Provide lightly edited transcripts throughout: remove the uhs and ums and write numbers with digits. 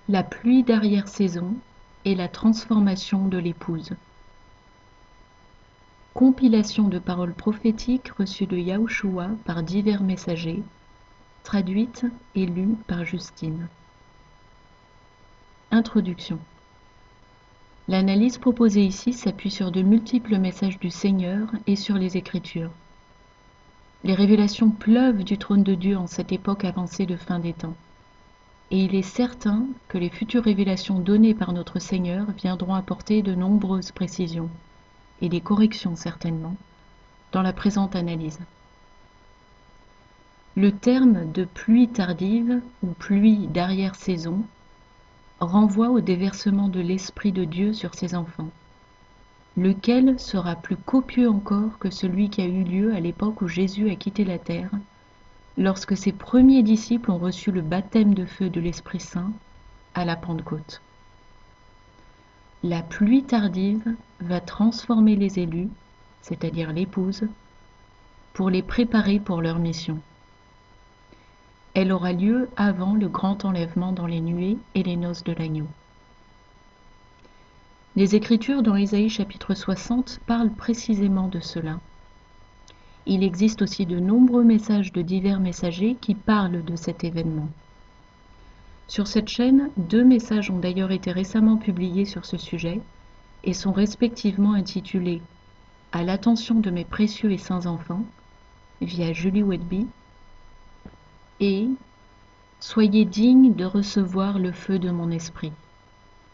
La pluie d'arrière-saison et la transformation de l'épouse. Compilation de paroles prophétiques reçues de Yahushua par divers messagers, traduites et lues par Justine. Introduction. L'analyse proposée ici s'appuie sur de multiples messages du Seigneur et sur les Écritures. Les révélations pleuvent du trône de Dieu en cette époque avancée de fin des temps. Et il est certain que les futures révélations données par notre Seigneur viendront apporter de nombreuses précisions, et des corrections certainement, dans la présente analyse. Le terme de pluie tardive ou pluie d'arrière-saison renvoie au déversement de l'Esprit de Dieu sur ses enfants, lequel sera plus copieux encore que celui qui a eu lieu à l'époque où Jésus a quitté la terre, lorsque ses premiers disciples ont reçu le baptême de feu de l'Esprit Saint à la Pentecôte. La pluie tardive va transformer les élus, c'est-à-dire l'épouse, pour les préparer pour leur mission. Elle aura lieu avant le grand enlèvement dans les nuées et les noces de l'agneau. Les Écritures dans Ésaïe chapitre 60 parlent précisément de cela. Il existe aussi de nombreux messages de divers messagers qui parlent de cet événement. Sur cette chaîne, 2 messages ont d'ailleurs été récemment publiés sur ce sujet et sont respectivement intitulés « À l'attention de mes précieux et saints enfants » via Julie Wedby et « Soyez dignes de recevoir le feu de mon esprit »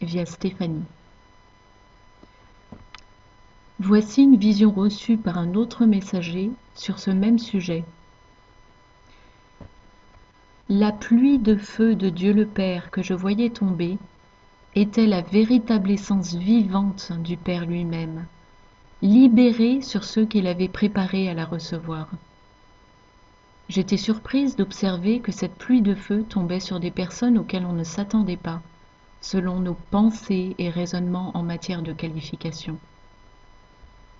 via Stéphanie. Voici une vision reçue par un autre messager sur ce même sujet. La pluie de feu de Dieu le Père que je voyais tomber était la véritable essence vivante du Père lui-même, libérée sur ceux qu'il avait préparés à la recevoir. J'étais surprise d'observer que cette pluie de feu tombait sur des personnes auxquelles on ne s'attendait pas, selon nos pensées et raisonnements en matière de qualification.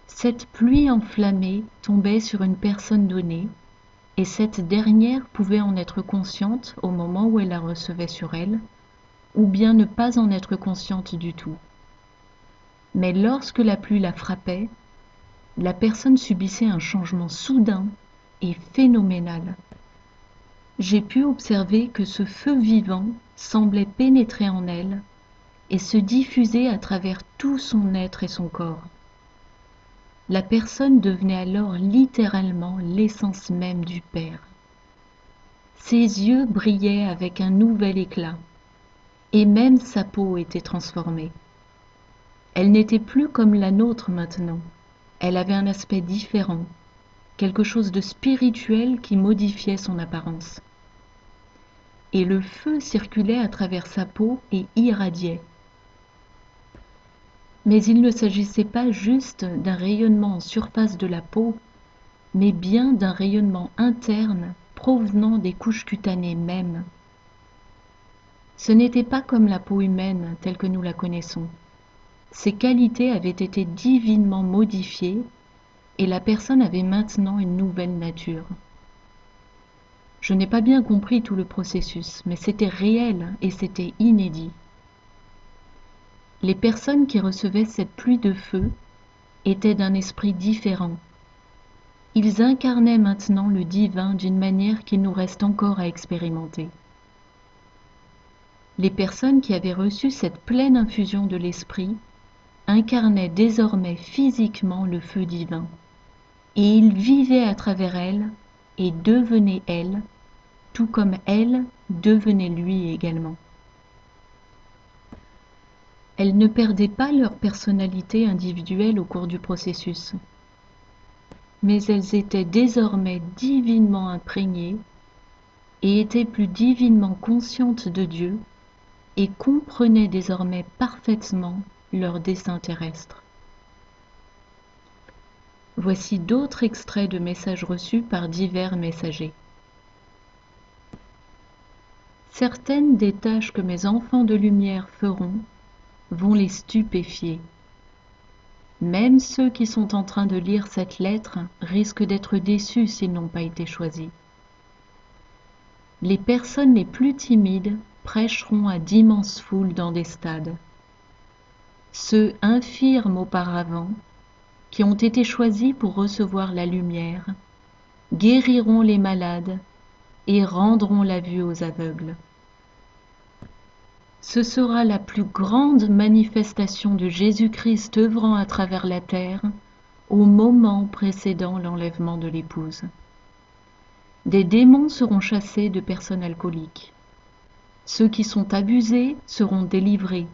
Cette pluie enflammée tombait sur une personne donnée, et cette dernière pouvait en être consciente au moment où elle la recevait sur elle, ou bien ne pas en être consciente du tout. Mais lorsque la pluie la frappait, la personne subissait un changement soudain et phénoménal. J'ai pu observer que ce feu vivant semblait pénétrer en elle et se diffuser à travers tout son être et son corps. La personne devenait alors littéralement l'essence même du Père. Ses yeux brillaient avec un nouvel éclat, et même sa peau était transformée. Elle n'était plus comme la nôtre maintenant, elle avait un aspect différent, quelque chose de spirituel qui modifiait son apparence. Et le feu circulait à travers sa peau et irradiait. Mais il ne s'agissait pas juste d'un rayonnement en surface de la peau, mais bien d'un rayonnement interne provenant des couches cutanées mêmes. Ce n'était pas comme la peau humaine telle que nous la connaissons. Ses qualités avaient été divinement modifiées et la personne avait maintenant une nouvelle nature. Je n'ai pas bien compris tout le processus, mais c'était réel et c'était inédit. Les personnes qui recevaient cette pluie de feu étaient d'un esprit différent. Ils incarnaient maintenant le divin d'une manière qu'il nous reste encore à expérimenter. Les personnes qui avaient reçu cette pleine infusion de l'esprit incarnaient désormais physiquement le feu divin, et ils vivaient à travers elle et devenaient elle, tout comme elle devenait lui également. Elles ne perdaient pas leur personnalité individuelle au cours du processus, mais elles étaient désormais divinement imprégnées et étaient plus divinement conscientes de Dieu et comprenaient désormais parfaitement leur dessein terrestre. Voici d'autres extraits de messages reçus par divers messagers. Certaines des tâches que mes enfants de lumière feront vont les stupéfier. Même ceux qui sont en train de lire cette lettre risquent d'être déçus s'ils n'ont pas été choisis. Les personnes les plus timides prêcheront à d'immenses foules dans des stades. Ceux infirmes auparavant, qui ont été choisis pour recevoir la lumière, guériront les malades et rendront la vue aux aveugles. Ce sera la plus grande manifestation de Jésus-Christ œuvrant à travers la terre au moment précédant l'enlèvement de l'épouse. Des démons seront chassés de personnes alcooliques. Ceux qui sont abusés seront délivrés.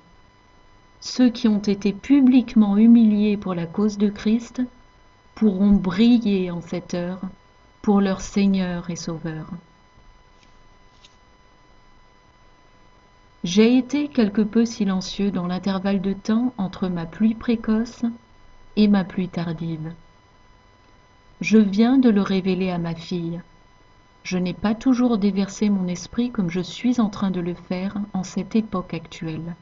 Ceux qui ont été publiquement humiliés pour la cause de Christ pourront briller en cette heure pour leur Seigneur et Sauveur. J'ai été quelque peu silencieux dans l'intervalle de temps entre ma pluie précoce et ma pluie tardive. Je viens de le révéler à ma fille. Je n'ai pas toujours déversé mon esprit comme je suis en train de le faire en cette époque actuelle.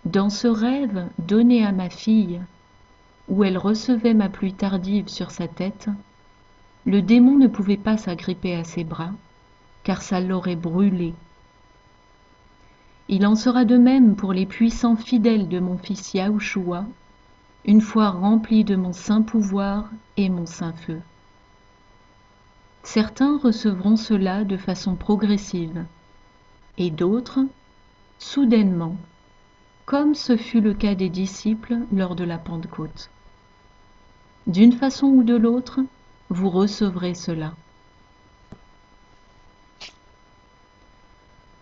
Dans ce rêve donné à ma fille, où elle recevait ma pluie tardive sur sa tête, le démon ne pouvait pas s'agripper à ses bras, car ça l'aurait brûlé. Il en sera de même pour les puissants fidèles de mon fils Yahushua, une fois remplis de mon saint pouvoir et mon saint feu. Certains recevront cela de façon progressive, et d'autres, soudainement, comme ce fut le cas des disciples lors de la Pentecôte. D'une façon ou de l'autre, vous recevrez cela.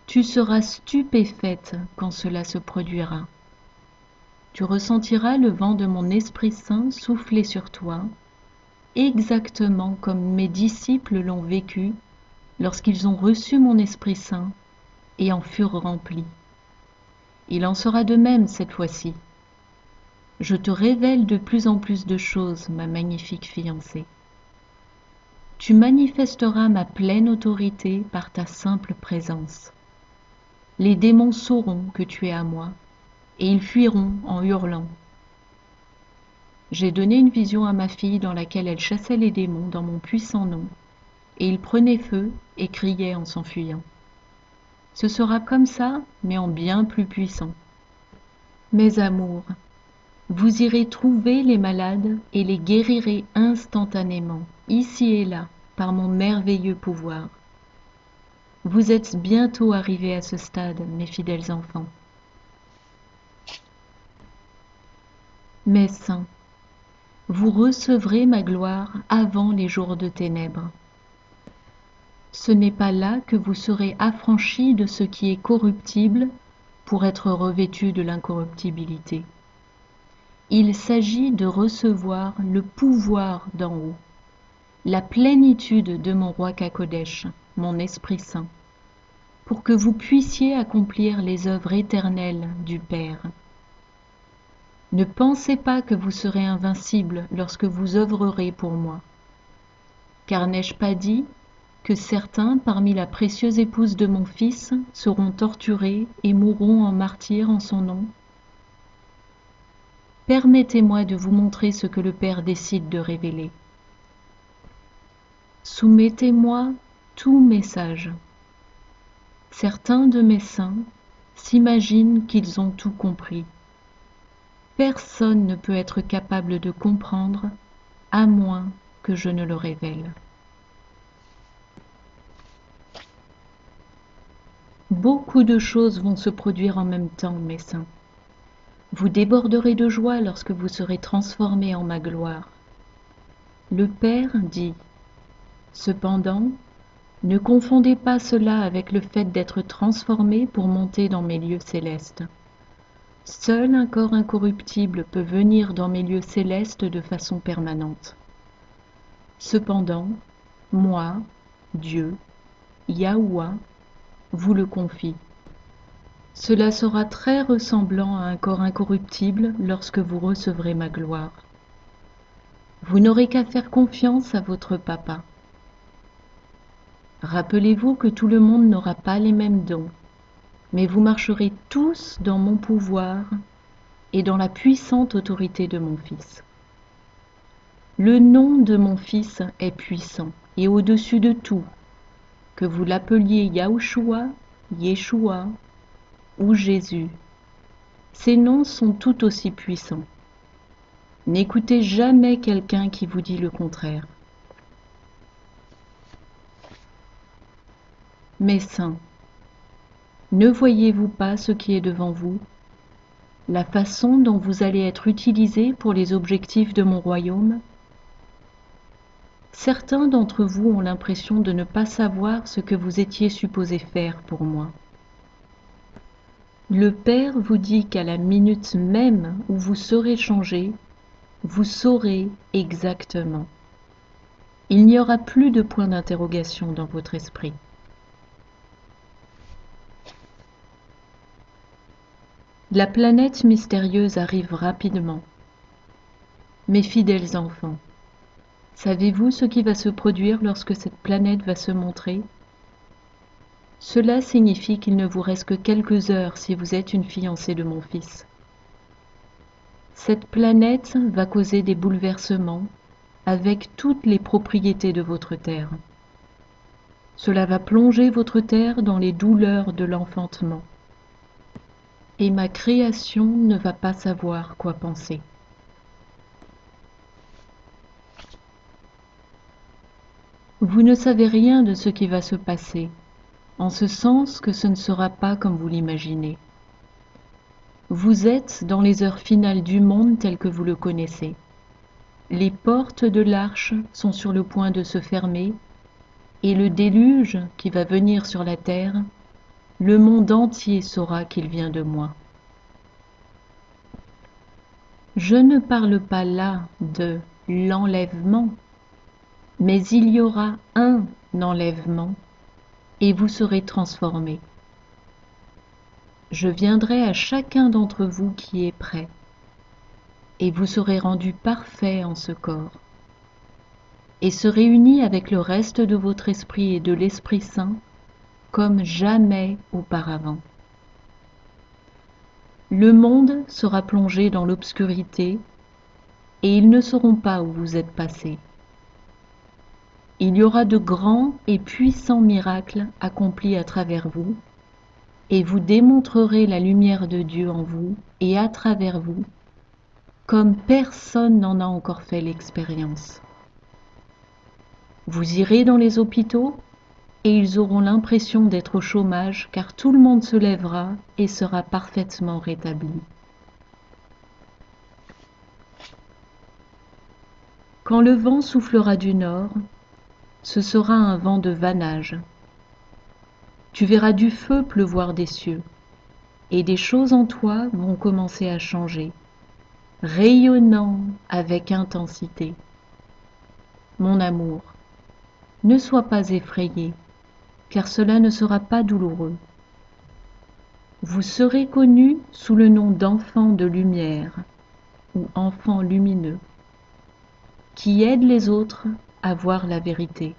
Tu seras stupéfaite quand cela se produira. Tu ressentiras le vent de mon Esprit Saint souffler sur toi, exactement comme mes disciples l'ont vécu lorsqu'ils ont reçu mon Esprit Saint et en furent remplis. Il en sera de même cette fois-ci. Je te révèle de plus en plus de choses, ma magnifique fiancée. Tu manifesteras ma pleine autorité par ta simple présence. Les démons sauront que tu es à moi, et ils fuiront en hurlant. J'ai donné une vision à ma fille dans laquelle elle chassait les démons dans mon puissant nom, et ils prenaient feu et criaient en s'enfuyant. Ce sera comme ça, mais en bien plus puissant. Mes amours, vous irez trouver les malades et les guérirez instantanément, ici et là, par mon merveilleux pouvoir. Vous êtes bientôt arrivés à ce stade, mes fidèles enfants. Mes saints, vous recevrez ma gloire avant les jours de ténèbres. Ce n'est pas là que vous serez affranchis de ce qui est corruptible pour être revêtus de l'incorruptibilité. Il s'agit de recevoir le pouvoir d'en haut, la plénitude de mon roi Kakodesh, mon Esprit Saint, pour que vous puissiez accomplir les œuvres éternelles du Père. Ne pensez pas que vous serez invincible lorsque vous œuvrerez pour moi. Car n'ai-je pas dit que certains parmi la précieuse épouse de mon Fils seront torturés et mourront en martyrs en son nom? Permettez-moi de vous montrer ce que le Père décide de révéler. Soumettez-moi tout message. Certains de mes saints s'imaginent qu'ils ont tout compris. Personne ne peut être capable de comprendre à moins que je ne le révèle. Beaucoup de choses vont se produire en même temps, mes saints. Vous déborderez de joie lorsque vous serez transformés en ma gloire. Le Père dit, cependant, ne confondez pas cela avec le fait d'être transformé pour monter dans mes lieux célestes. Seul un corps incorruptible peut venir dans mes lieux célestes de façon permanente. Cependant, moi, Dieu, Yahuwah, vous le confie. Cela sera très ressemblant à un corps incorruptible lorsque vous recevrez ma gloire. Vous n'aurez qu'à faire confiance à votre papa. Rappelez-vous que tout le monde n'aura pas les mêmes dons, mais vous marcherez tous dans mon pouvoir et dans la puissante autorité de mon Fils. Le nom de mon Fils est puissant et au-dessus de tout, que vous l'appeliez Yahushua, Yeshua ou Jésus. Ces noms sont tout aussi puissants. N'écoutez jamais quelqu'un qui vous dit le contraire. Mes saints, ne voyez-vous pas ce qui est devant vous, la façon dont vous allez être utilisés pour les objectifs de mon royaume? Certains d'entre vous ont l'impression de ne pas savoir ce que vous étiez supposés faire pour moi. Le Père vous dit qu'à la minute même où vous serez changés, vous saurez exactement. Il n'y aura plus de point d'interrogation dans votre esprit. La planète mystérieuse arrive rapidement. Mes fidèles enfants, savez-vous ce qui va se produire lorsque cette planète va se montrer? Cela signifie qu'il ne vous reste que quelques heures si vous êtes une fiancée de mon fils. Cette planète va causer des bouleversements avec toutes les propriétés de votre terre. Cela va plonger votre terre dans les douleurs de l'enfantement. Et ma création ne va pas savoir quoi penser. Vous ne savez rien de ce qui va se passer, en ce sens que ce ne sera pas comme vous l'imaginez. Vous êtes dans les heures finales du monde tel que vous le connaissez. Les portes de l'arche sont sur le point de se fermer, et le déluge qui va venir sur la terre, le monde entier saura qu'il vient de moi. Je ne parle pas là de l'enlèvement, mais il y aura un enlèvement et vous serez transformés. Je viendrai à chacun d'entre vous qui est prêt, et vous serez rendus parfaits en ce corps, et serez unis avec le reste de votre esprit et de l'Esprit Saint comme jamais auparavant. Le monde sera plongé dans l'obscurité, et ils ne sauront pas où vous êtes passés. Il y aura de grands et puissants miracles accomplis à travers vous, et vous démontrerez la lumière de Dieu en vous et à travers vous, comme personne n'en a encore fait l'expérience. Vous irez dans les hôpitaux, et ils auront l'impression d'être au chômage, car tout le monde se lèvera et sera parfaitement rétabli. Quand le vent soufflera du nord, ce sera un vent de vannage. Tu verras du feu pleuvoir des cieux, et des choses en toi vont commencer à changer, rayonnant avec intensité. Mon amour, ne sois pas effrayé, car cela ne sera pas douloureux. Vous serez connus sous le nom d'enfants de lumière ou enfants lumineux, qui aident les autres à voir la vérité.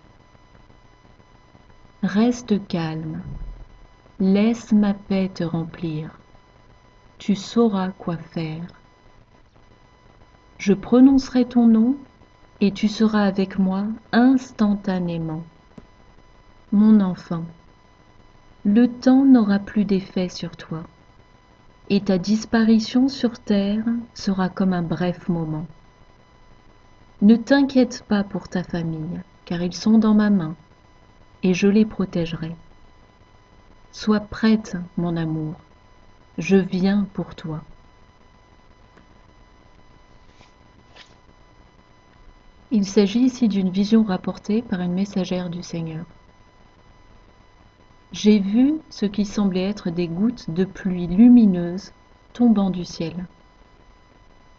Reste calme, laisse ma paix te remplir, tu sauras quoi faire. Je prononcerai ton nom et tu seras avec moi instantanément. Mon enfant, le temps n'aura plus d'effet sur toi, et ta disparition sur terre sera comme un bref moment. Ne t'inquiète pas pour ta famille, car ils sont dans ma main, et je les protégerai. Sois prête, mon amour, je viens pour toi. Il s'agit ici d'une vision rapportée par une messagère du Seigneur. J'ai vu ce qui semblait être des gouttes de pluie lumineuses tombant du ciel.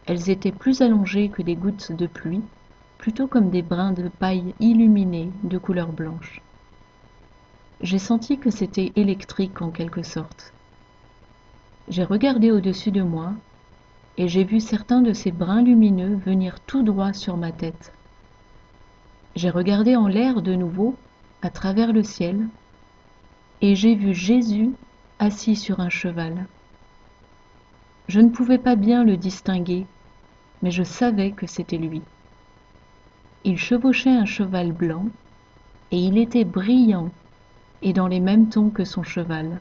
Elles étaient plus allongées que des gouttes de pluie, plutôt comme des brins de paille illuminés de couleur blanche. J'ai senti que c'était électrique en quelque sorte. J'ai regardé au-dessus de moi et j'ai vu certains de ces brins lumineux venir tout droit sur ma tête. J'ai regardé en l'air de nouveau, à travers le ciel, et j'ai vu Jésus assis sur un cheval. Je ne pouvais pas bien le distinguer, mais je savais que c'était lui. Il chevauchait un cheval blanc, et il était brillant et dans les mêmes tons que son cheval.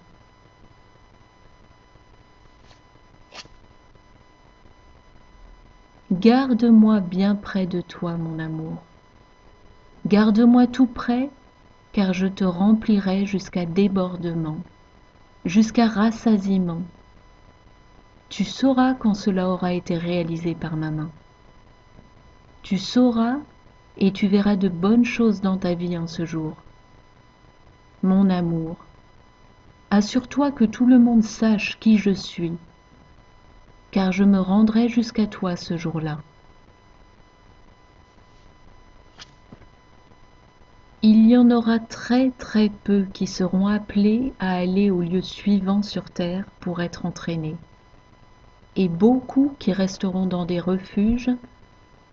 Garde-moi bien près de toi, mon amour. Garde-moi tout près, car je te remplirai jusqu'à débordement, jusqu'à rassasiement. Tu sauras quand cela aura été réalisé par ma main. Tu sauras et tu verras de bonnes choses dans ta vie en ce jour. Mon amour, assure-toi que tout le monde sache qui je suis, car je me rendrai jusqu'à toi ce jour-là. Il y en aura très très peu qui seront appelés à aller au lieu suivant sur terre pour être entraînés, et beaucoup qui resteront dans des refuges,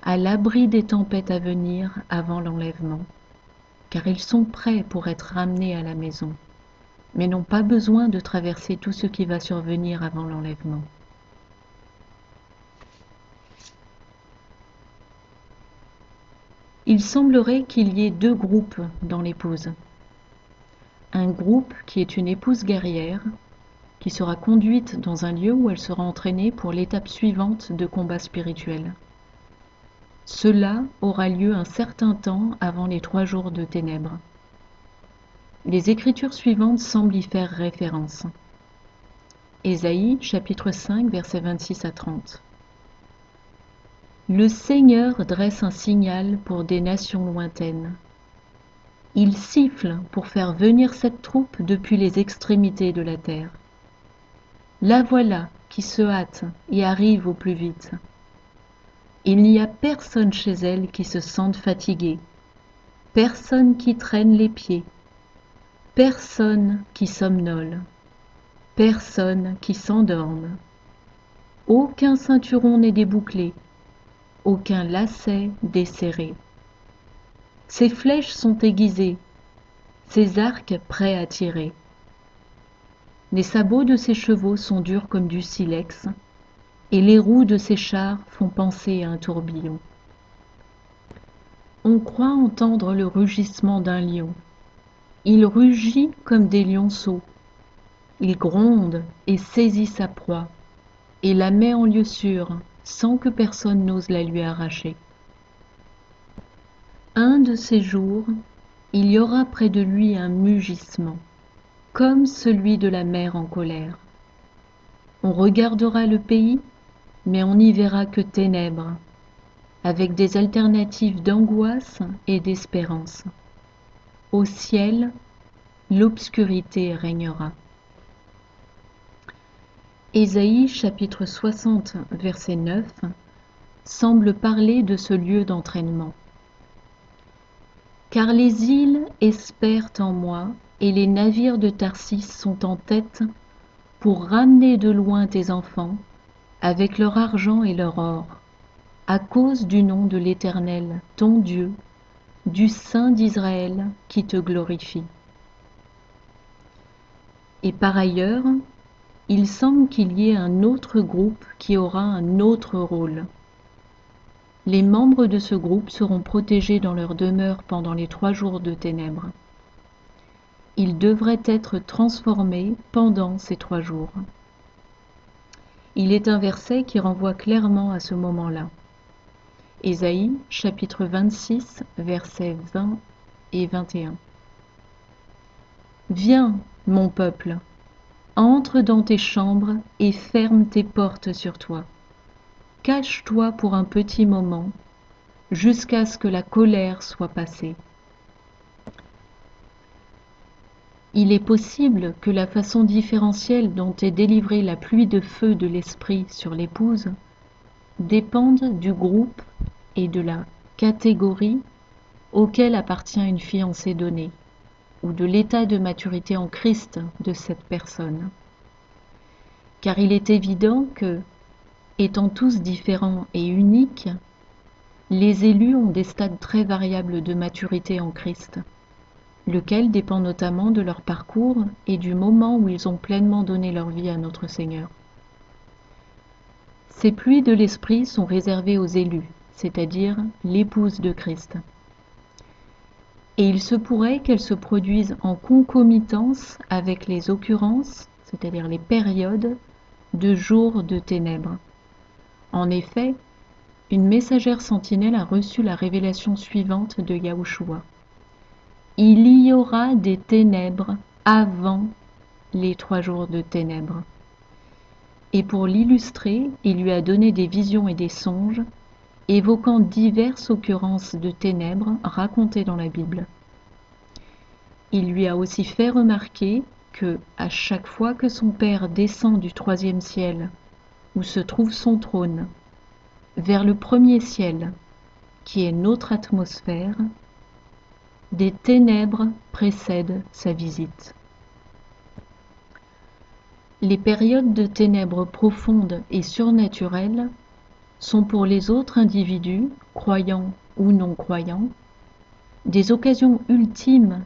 à l'abri des tempêtes à venir avant l'enlèvement, car ils sont prêts pour être ramenés à la maison, mais n'ont pas besoin de traverser tout ce qui va survenir avant l'enlèvement. Il semblerait qu'il y ait deux groupes dans l'épouse. Un groupe qui est une épouse guerrière, qui sera conduite dans un lieu où elle sera entraînée pour l'étape suivante de combat spirituel. Cela aura lieu un certain temps avant les 3 jours de ténèbres. Les écritures suivantes semblent y faire référence. Ésaïe, chapitre 5, versets 26 à 30. Le Seigneur dresse un signal pour des nations lointaines. Il siffle pour faire venir cette troupe depuis les extrémités de la terre. La voilà qui se hâte et arrive au plus vite. Il n'y a personne chez elle qui se sente fatigué, personne qui traîne les pieds, personne qui somnole, personne qui s'endorme. Aucun ceinturon n'est débouclé, aucun lacet desserré. Ses flèches sont aiguisées, ses arcs prêts à tirer. Les sabots de ses chevaux sont durs comme du silex, et les roues de ses chars font penser à un tourbillon. On croit entendre le rugissement d'un lion. Il rugit comme des lionceaux. Il gronde et saisit sa proie, et la met en lieu sûr, sans que personne n'ose la lui arracher. Un de ces jours, il y aura près de lui un mugissement, comme celui de la mer en colère. On regardera le pays, mais on n'y verra que ténèbres, avec des alternatives d'angoisse et d'espérance. Au ciel, l'obscurité régnera. Ésaïe chapitre 60 verset 9 semble parler de ce lieu d'entraînement. Car les îles espèrent en moi et les navires de Tarsis sont en tête pour ramener de loin tes enfants avec leur argent et leur or, à cause du nom de l'Éternel, ton Dieu, du Saint d'Israël qui te glorifie. Et par ailleurs, il semble qu'il y ait un autre groupe qui aura un autre rôle. Les membres de ce groupe seront protégés dans leur demeure pendant les 3 jours de ténèbres. Ils devraient être transformés pendant ces 3 jours. Il est un verset qui renvoie clairement à ce moment-là. Ésaïe, chapitre 26, versets 20 et 21. Viens, mon peuple, entre dans tes chambres et ferme tes portes sur toi. Cache-toi pour un petit moment, jusqu'à ce que la colère soit passée. Il est possible que la façon différentielle dont est délivrée la pluie de feu de l'esprit sur l'épouse dépende du groupe et de la catégorie auquel appartient une fiancée donnée, ou de l'état de maturité en Christ de cette personne. Car il est évident que, étant tous différents et uniques, les élus ont des stades très variables de maturité en Christ, lequel dépend notamment de leur parcours et du moment où ils ont pleinement donné leur vie à notre Seigneur. Ces pluies de l'Esprit sont réservées aux élus, c'est-à-dire l'épouse de Christ. et il se pourrait qu'elles se produisent en concomitance avec les occurrences, c'est-à-dire les périodes, de jours de ténèbres. En effet, une messagère sentinelle a reçu la révélation suivante de Yahushua. Il y aura des ténèbres avant les 3 jours de ténèbres. Et pour l'illustrer, il lui a donné des visions et des songes, évoquant diverses occurrences de ténèbres racontées dans la Bible. Il lui a aussi fait remarquer que, à chaque fois que son père descend du 3e ciel, où se trouve son trône, vers le 1er ciel, qui est notre atmosphère, des ténèbres précèdent sa visite. Les périodes de ténèbres profondes et surnaturelles sont pour les autres individus, croyants ou non croyants, des occasions ultimes,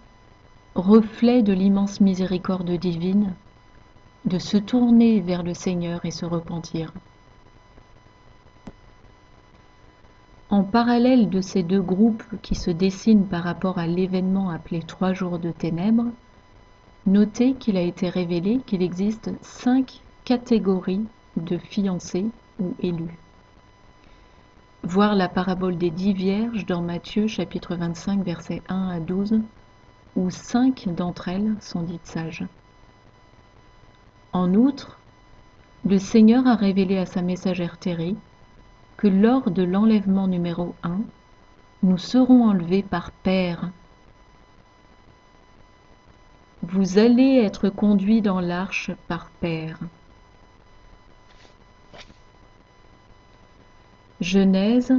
reflets de l'immense miséricorde divine, de se tourner vers le Seigneur et se repentir. En parallèle de ces deux groupes qui se dessinent par rapport à l'événement appelé 3 jours de ténèbres, notez qu'il a été révélé qu'il existe 5 catégories de fiancés ou élus. Voir la parabole des 10 vierges dans Matthieu chapitre 25 versets 1 à 12, où 5 d'entre elles sont dites sages. En outre, le Seigneur a révélé à sa messagère Thérée que lors de l'enlèvement numéro 1, nous serons enlevés par paires. Vous allez être conduits dans l'arche par paires. Genèse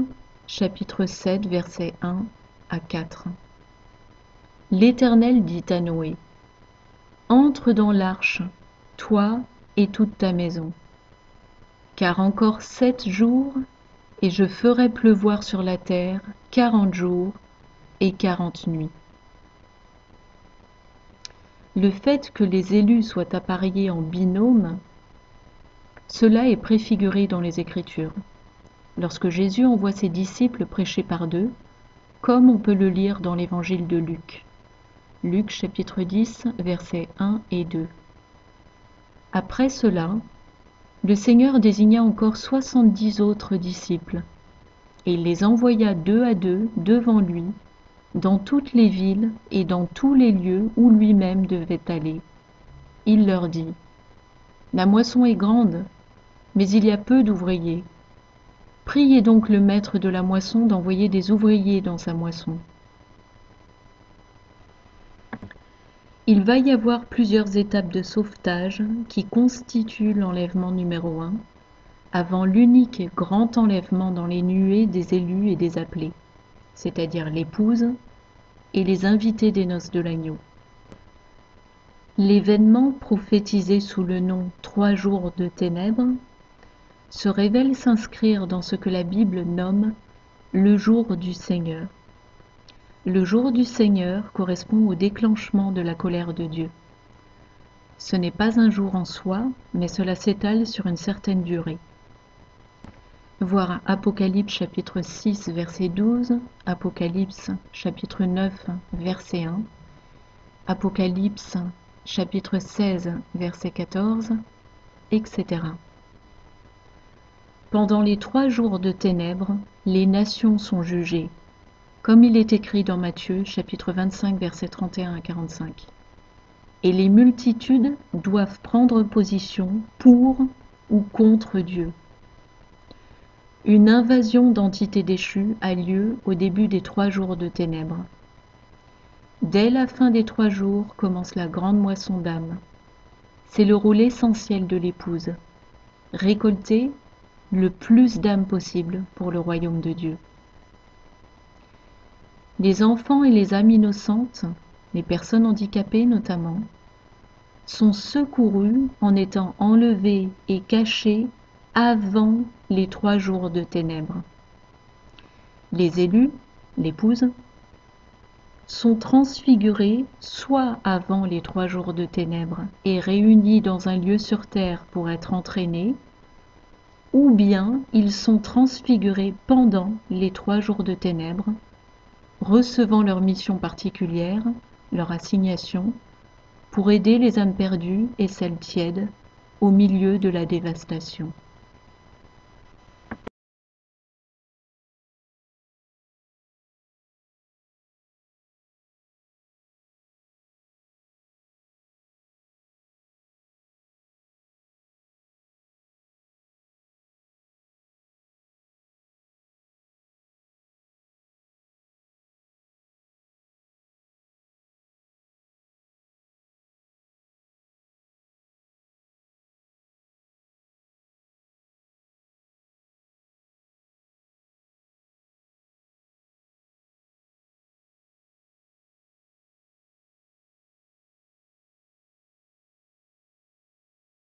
chapitre 7 versets 1 à 4. L'Éternel dit à Noé, « Entre dans l'arche, toi et toute ta maison, car encore 7 jours, et je ferai pleuvoir sur la terre 40 jours et 40 nuits. » Le fait que les élus soient appareillés en binôme, cela est préfiguré dans les Écritures, lorsque Jésus envoie ses disciples prêcher par deux, comme on peut le lire dans l'évangile de Luc. Luc chapitre 10, versets 1 et 2. Après cela, le Seigneur désigna encore 70 autres disciples, et il les envoya 2 à 2 devant lui, dans toutes les villes et dans tous les lieux où lui-même devait aller. Il leur dit, « La moisson est grande, mais il y a peu d'ouvriers. Priez donc le maître de la moisson d'envoyer des ouvriers dans sa moisson. » Il va y avoir plusieurs étapes de sauvetage qui constituent l'enlèvement numéro 1, avant l'unique grand enlèvement dans les nuées des élus et des appelés, c'est-à-dire l'épouse et les invités des noces de l'agneau. L'événement prophétisé sous le nom 3 jours de ténèbres se révèle s'inscrire dans ce que la Bible nomme le jour du Seigneur. Le jour du Seigneur correspond au déclenchement de la colère de Dieu. Ce n'est pas un jour en soi, mais cela s'étale sur une certaine durée. Voir Apocalypse chapitre 6 verset 12, Apocalypse chapitre 9 verset 1, Apocalypse chapitre 16 verset 14, etc. Pendant les 3 jours de ténèbres, les nations sont jugées, comme il est écrit dans Matthieu chapitre 25 verset 31 à 45. Et les multitudes doivent prendre position pour ou contre Dieu. Une invasion d'entités déchues a lieu au début des 3 jours de ténèbres. Dès la fin des 3 jours commence la grande moisson d'âmes. C'est le rôle essentiel de l'épouse, récolter le plus d'âmes possible pour le royaume de Dieu. Les enfants et les âmes innocentes, les personnes handicapées notamment, sont secourus en étant enlevés et cachés avant les 3 jours de ténèbres. Les élus, l'épouse, sont transfigurés soit avant les 3 jours de ténèbres et réunis dans un lieu sur terre pour être entraînés, ou bien ils sont transfigurés pendant les 3 jours de ténèbres, recevant leur mission particulière, leur assignation, pour aider les âmes perdues et celles tièdes au milieu de la dévastation.